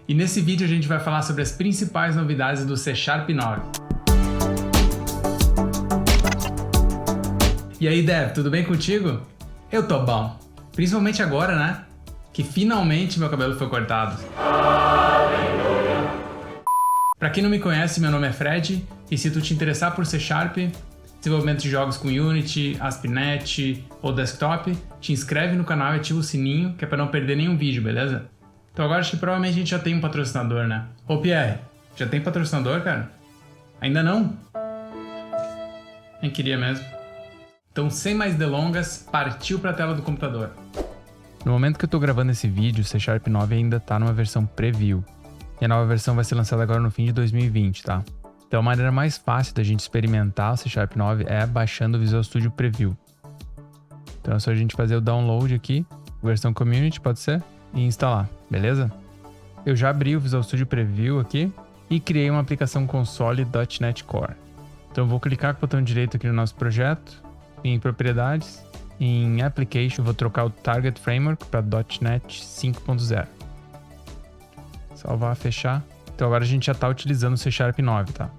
e nesse vídeo a gente vai falar sobre as principais novidades do C# 9. E aí, Dev, tudo bem contigo? Eu tô bom, principalmente agora, né? Que finalmente meu cabelo foi cortado. Pra quem não me conhece, meu nome é Fred, e se tu te interessar por C#, desenvolvimento de jogos com Unity, ASP.NET ou Desktop, te inscreve no canal e ativa o sininho, que é pra não perder nenhum vídeo, beleza? Então agora acho que provavelmente a gente já tem um patrocinador, né? Ô Pierre, já tem patrocinador, cara? Ainda não? Nem queria mesmo. Então sem mais delongas, partiu pra tela do computador. No momento que eu tô gravando esse vídeo, o C# 9 ainda tá numa versão preview. E a nova versão vai ser lançada agora no fim de 2020, tá? Então a maneira mais fácil da gente experimentar o C# 9 é baixando o Visual Studio Preview. Então é só a gente fazer o download aqui, versão Community, pode ser, e instalar, beleza? Eu já abri o Visual Studio Preview aqui e criei uma aplicação console .NET Core. Então eu vou clicar com o botão direito aqui no nosso projeto, em Propriedades, em Application, eu vou trocar o Target Framework para .NET 5.0. Salvar, fechar. Então agora a gente já está utilizando o C# 9, tá?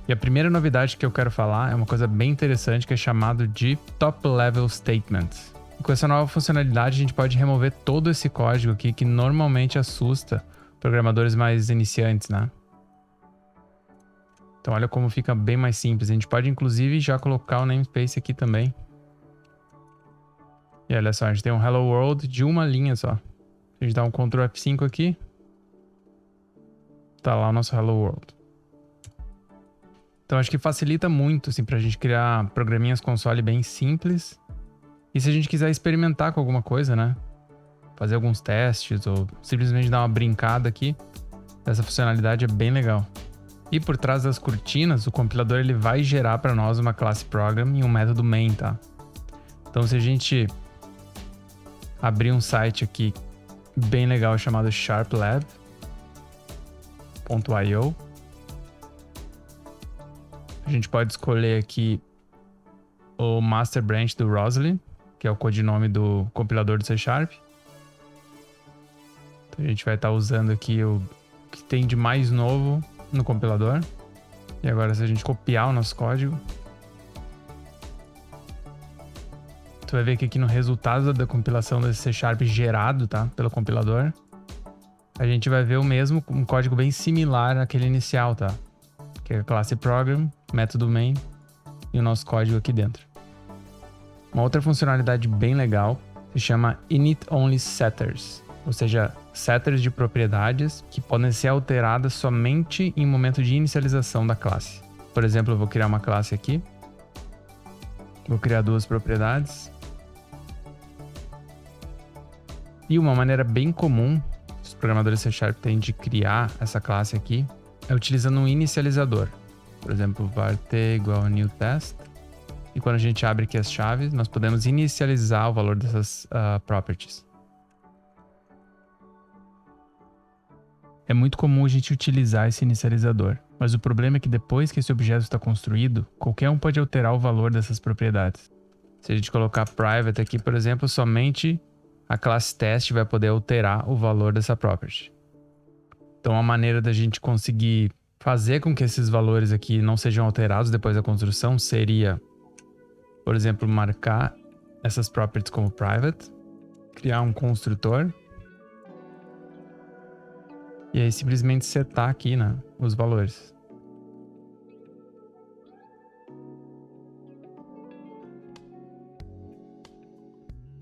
E a primeira novidade que eu quero falar é uma coisa bem interessante que é chamado de Top Level Statements. E com essa nova funcionalidade a gente pode remover todo esse código aqui que normalmente assusta programadores mais iniciantes, né? Então olha como fica bem mais simples. A gente pode inclusive já colocar o namespace aqui também. E olha só, a gente tem um Hello World de uma linha só. A gente dá um Ctrl F5 aqui. Tá lá o nosso Hello World. Então acho que facilita muito assim, pra gente criar programinhas console bem simples. E se a gente quiser experimentar com alguma coisa, né? Fazer alguns testes ou simplesmente dar uma brincada aqui, essa funcionalidade é bem legal. E por trás das cortinas, o compilador ele vai gerar para nós uma classe program e um método main, tá? Então se a gente abrir um site aqui bem legal chamado sharplab.io, a gente pode escolher aqui o master branch do Roslyn, que é o codinome do compilador do C#. Então a gente vai estar usando aqui o que tem de mais novo no compilador. E agora se a gente copiar o nosso código, tu vai ver que aqui no resultado da compilação desse C# gerado, tá, pelo compilador, a gente vai ver o mesmo, um código bem similar àquele inicial, tá? Que é a classe program, método main e o nosso código aqui dentro. Uma outra funcionalidade bem legal se chama init-only setters, ou seja, setters de propriedades que podem ser alteradas somente em momento de inicialização da classe. Por exemplo, eu vou criar uma classe aqui, vou criar duas propriedades. E uma maneira bem comum que os programadores C# têm de criar essa classe aqui é utilizando um inicializador. Por exemplo, var t igual a new test. E quando a gente abre aqui as chaves, nós podemos inicializar o valor dessas properties. É muito comum a gente utilizar esse inicializador, mas o problema é que depois que esse objeto está construído, qualquer um pode alterar o valor dessas propriedades. Se a gente colocar private aqui, por exemplo, somente a classe test vai poder alterar o valor dessa property. Então, a maneira da gente conseguir fazer com que esses valores aqui não sejam alterados depois da construção seria, por exemplo, marcar essas properties como private, criar um construtor e aí simplesmente setar aqui, né, os valores.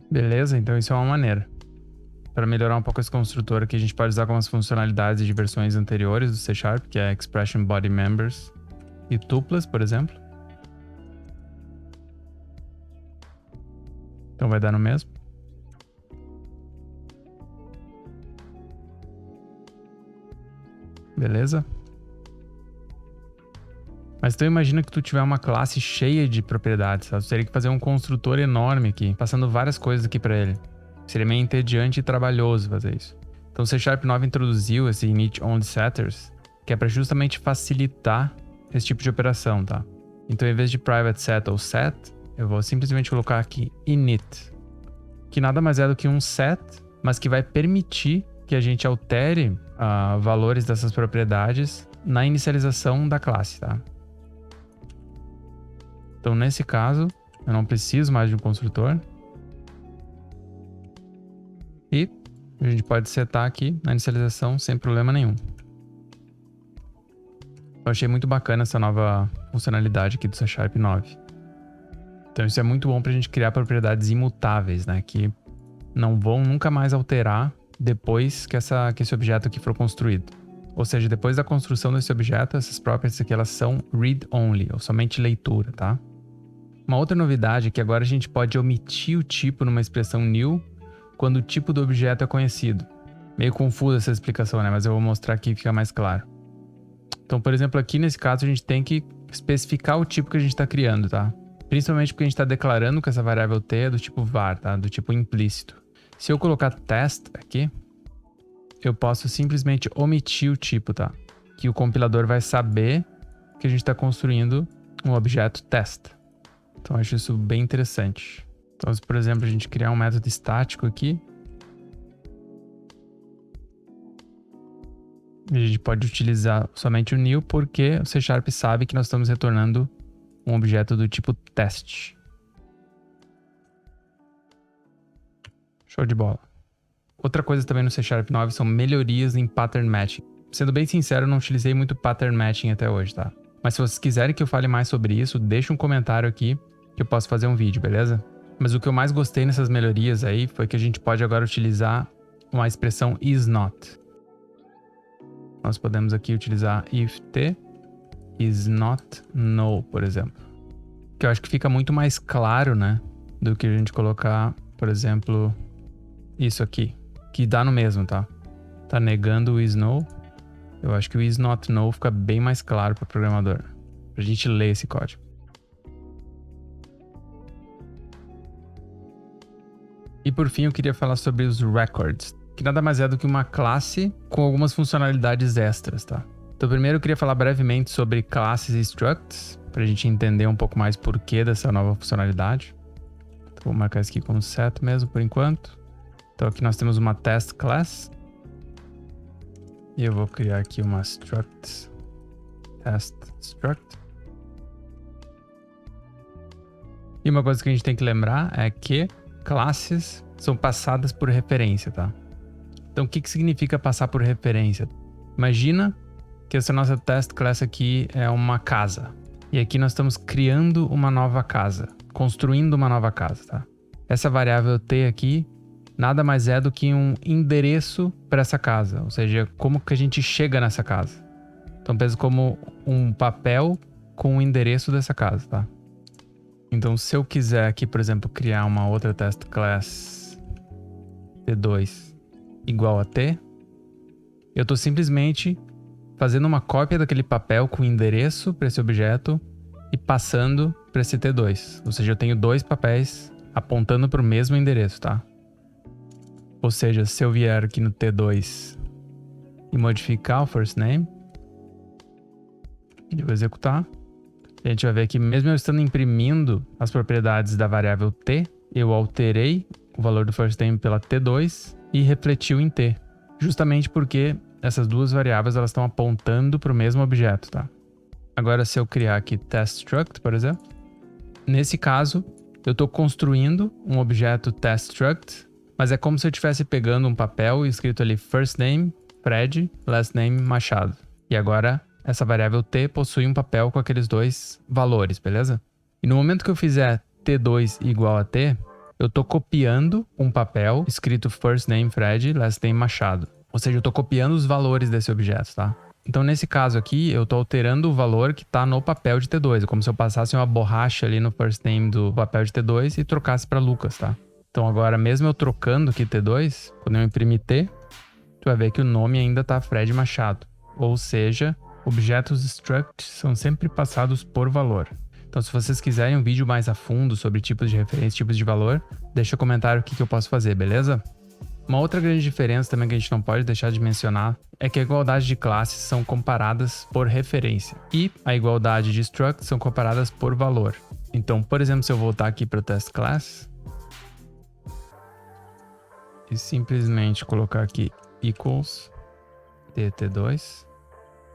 Beleza? Então isso é uma maneira. Para melhorar um pouco esse construtor aqui, a gente pode usar algumas funcionalidades de versões anteriores do C#, que é Expression Body Members e Tuplas, por exemplo. Então vai dar no mesmo. Beleza? Mas então imagina que tu tiver uma classe cheia de propriedades, tá? Tu teria que fazer um construtor enorme aqui, passando várias coisas aqui para ele. Seria meio entediante e trabalhoso fazer isso. Então o C# 9 introduziu esse init-only setters, que é para justamente facilitar esse tipo de operação, tá? Então em vez de private set ou set, eu vou simplesmente colocar aqui init, que nada mais é do que um set, mas que vai permitir que a gente altere valores dessas propriedades na inicialização da classe, tá? Então, nesse caso, eu não preciso mais de um construtor. E a gente pode setar aqui na inicialização sem problema nenhum. Eu achei muito bacana essa nova funcionalidade aqui do C# 9. Então isso é muito bom para a gente criar propriedades imutáveis, né? Que não vão nunca mais alterar depois que esse objeto aqui for construído. Ou seja, depois da construção desse objeto, essas properties aqui elas são read-only, ou somente leitura, tá? Uma outra novidade é que agora a gente pode omitir o tipo numa expressão new quando o tipo do objeto é conhecido. Meio confusa essa explicação, né? Mas eu vou mostrar aqui e fica mais claro. Então, por exemplo, aqui nesse caso a gente tem que especificar o tipo que a gente está criando, tá? Principalmente porque a gente está declarando que essa variável t é do tipo var, tá? Do tipo implícito. Se eu colocar test aqui, eu posso simplesmente omitir o tipo, tá? Que o compilador vai saber que a gente está construindo um objeto test. Então, eu acho isso bem interessante. Então, se, por exemplo, a gente criar um método estático aqui, a gente pode utilizar somente o new porque o C# sabe que nós estamos retornando um objeto do tipo test. Show de bola. Outra coisa também no C# 9 são melhorias em pattern matching. Sendo bem sincero, eu não utilizei muito pattern matching até hoje, tá? Mas se vocês quiserem que eu fale mais sobre isso, deixa um comentário aqui que eu posso fazer um vídeo, beleza? Mas o que eu mais gostei nessas melhorias aí foi que a gente pode agora utilizar uma expressão isNot. Nós podemos aqui utilizar if t is not null, por exemplo. Que eu acho que fica muito mais claro, né? Do que a gente colocar, por exemplo, isso aqui. Que dá no mesmo, tá? Tá negando o is null. Eu acho que o is not null fica bem mais claro para o programador. Pra gente ler esse código. E por fim, eu queria falar sobre os records, que nada mais é do que uma classe com algumas funcionalidades extras, tá? Então, primeiro eu queria falar brevemente sobre classes e structs, para a gente entender um pouco mais porquê dessa nova funcionalidade. Então, vou marcar isso aqui como set mesmo, por enquanto. Então, aqui nós temos uma test class. E eu vou criar aqui uma struct, test struct. E uma coisa que a gente tem que lembrar é que classes são passadas por referência, tá? Então, o que significa passar por referência? Imagina que essa nossa test class aqui é uma casa. E aqui nós estamos criando uma nova casa, construindo uma nova casa, tá? Essa variável t aqui nada mais é do que um endereço para essa casa, ou seja, como que a gente chega nessa casa. Então, pensa como um papel com o endereço dessa casa, tá? Então, se eu quiser aqui, por exemplo, criar uma outra test class t2 igual a t, eu estou simplesmente fazendo uma cópia daquele papel com endereço para esse objeto e passando para esse t2. Ou seja, eu tenho dois papéis apontando para o mesmo endereço, tá? Ou seja, se eu vier aqui no t2 e modificar o first name, eu vou executar. A gente vai ver que mesmo eu estando imprimindo as propriedades da variável t, eu alterei o valor do first name pela t2 e refletiu em t. Justamente porque essas duas variáveis elas estão apontando para o mesmo objeto, tá? Agora, se eu criar aqui testStruct, por exemplo, nesse caso, eu estou construindo um objeto testStruct, mas é como se eu estivesse pegando um papel e escrito ali first name, Fred, last name, Machado. E agora, essa variável t possui um papel com aqueles dois valores, beleza? E no momento que eu fizer t2 igual a t, eu estou copiando um papel escrito first name, Fred, last name, Machado. Ou seja, eu estou copiando os valores desse objeto, tá? Então, nesse caso aqui, eu estou alterando o valor que está no papel de t2. É como se eu passasse uma borracha ali no first name do papel de t2 e trocasse para Lucas, tá? Então, agora, mesmo eu trocando aqui t2, quando eu imprimir t, tu vai ver que o nome ainda está Fred Machado. Ou seja, objetos struct são sempre passados por valor. Então, se vocês quiserem um vídeo mais a fundo sobre tipos de referência, tipos de valor, deixa um comentário o que eu posso fazer, beleza? Uma outra grande diferença também que a gente não pode deixar de mencionar é que a igualdade de classes são comparadas por referência e a igualdade de struct são comparadas por valor. Então, por exemplo, se eu voltar aqui para o test class e simplesmente colocar aqui equals tt2,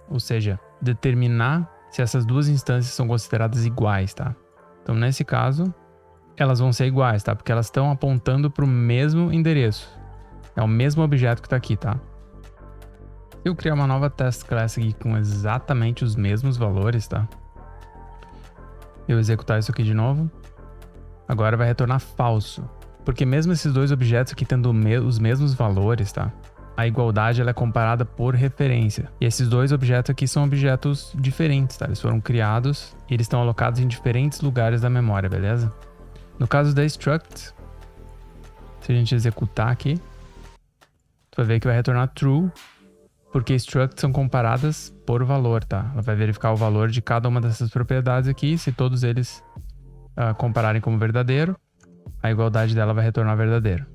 ou seja, determinar se essas duas instâncias são consideradas iguais, tá? Então, nesse caso, elas vão ser iguais, tá? Porque elas estão apontando para o mesmo endereço. É o mesmo objeto que está aqui, tá? Se eu criar uma nova test class aqui com exatamente os mesmos valores, tá? Eu executar isso aqui de novo. Agora vai retornar falso. Porque mesmo esses dois objetos aqui tendo os mesmos valores, tá? A igualdade ela é comparada por referência. E esses dois objetos aqui são objetos diferentes, tá? Eles foram criados e eles estão alocados em diferentes lugares da memória, beleza? No caso da struct, se a gente executar aqui, tu vai ver que vai retornar true, porque structs são comparadas por valor, tá? Ela vai verificar o valor de cada uma dessas propriedades aqui. Se todos eles compararem como verdadeiro, a igualdade dela vai retornar verdadeiro.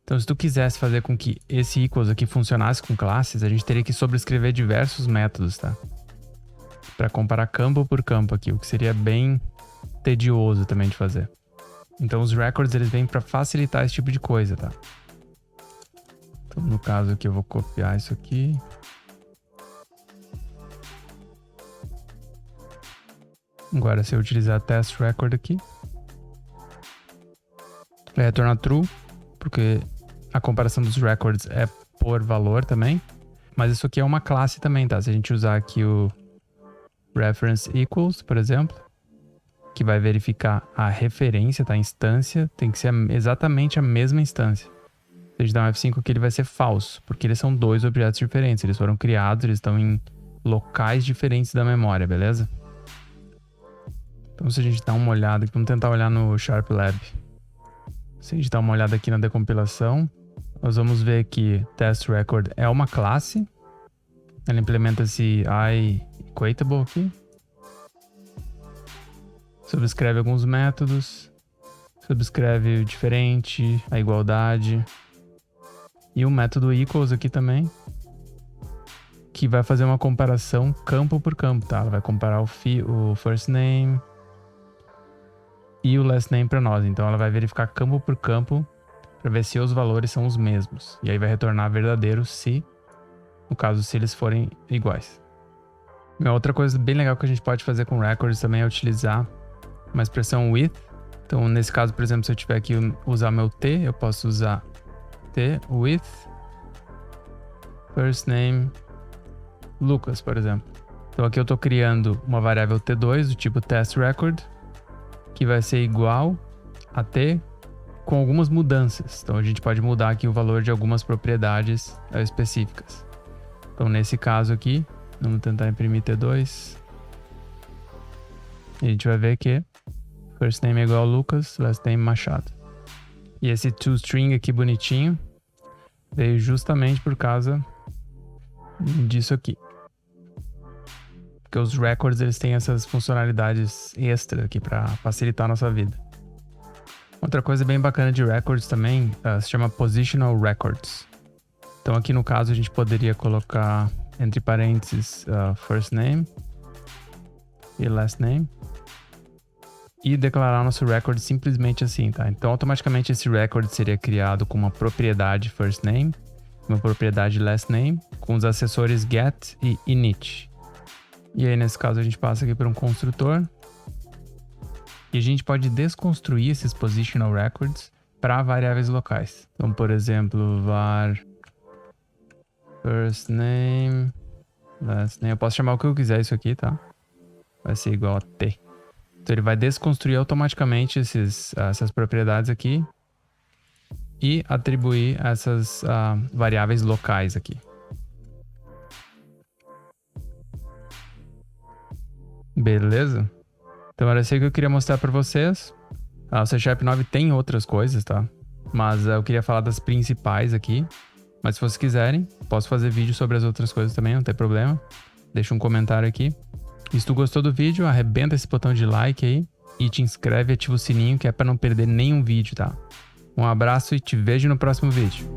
Então, se tu quisesse fazer com que esse equals aqui funcionasse com classes, a gente teria que sobrescrever diversos métodos, tá? Para comparar campo por campo aqui, o que seria bem tedioso também de fazer. Então, os records eles vêm para facilitar esse tipo de coisa, tá? Então, no caso aqui, eu vou copiar isso aqui. Agora, se eu utilizar test record aqui, vai retornar true, porque a comparação dos records é por valor também. Mas isso aqui é uma classe também, tá? Se a gente usar aqui o reference equals, por exemplo, que vai verificar a referência, tá? A instância tem que ser exatamente a mesma instância. Se a gente dá um F5 aqui, ele vai ser falso, porque eles são dois objetos diferentes. Eles foram criados, eles estão em locais diferentes da memória, beleza? Então, se a gente dá uma olhada aqui, vamos tentar olhar no SharpLab. Se a gente dá uma olhada aqui na decompilação, nós vamos ver que testRecord é uma classe. Ela implementa esse iEquatable aqui. Subscreve alguns métodos. Subscreve o diferente, a igualdade. E o método equals aqui também, que vai fazer uma comparação campo por campo, tá? Ela vai comparar o first name e o last name para nós. Então ela vai verificar campo por campo para ver se os valores são os mesmos. E aí vai retornar verdadeiro se, no caso, se eles forem iguais. Uma outra coisa bem legal que a gente pode fazer com records também é utilizar uma expressão with. Então nesse caso, por exemplo, se eu tiver aqui usar meu t, eu posso usar t with first name Lucas, por exemplo. Então aqui eu estou criando uma variável t2 do tipo testRecord, que vai ser igual a t com algumas mudanças. Então a gente pode mudar aqui o valor de algumas propriedades específicas. Então nesse caso aqui, vamos tentar imprimir t2. E a gente vai ver que first name é igual a Lucas, last name Machado. E esse toString aqui bonitinho veio justamente por causa disso aqui. Porque os records eles têm essas funcionalidades extras aqui para facilitar a nossa vida. Outra coisa bem bacana de records também se chama Positional Records. Então aqui no caso a gente poderia colocar entre parênteses first name e last name e declarar nosso record simplesmente assim, tá? Então automaticamente esse record seria criado com uma propriedade first name, uma propriedade last name, com os acessores get e init. E aí nesse caso a gente passa aqui por um construtor e a gente pode desconstruir esses positional records para variáveis locais. Então, por exemplo, var first name, last name. Eu posso chamar o que eu quiser isso aqui, tá? Vai ser igual a t. Então ele vai desconstruir automaticamente essas propriedades aqui e atribuir essas variáveis locais aqui. Beleza? Então era isso que eu queria mostrar para vocês. O C# 9 tem outras coisas, tá? Mas eu queria falar das principais aqui. Mas se vocês quiserem, posso fazer vídeo sobre as outras coisas também, não tem problema. Deixa um comentário aqui. E se tu gostou do vídeo, arrebenta esse botão de like aí e te inscreve e ativa o sininho, que é para não perder nenhum vídeo, tá? Um abraço e te vejo no próximo vídeo.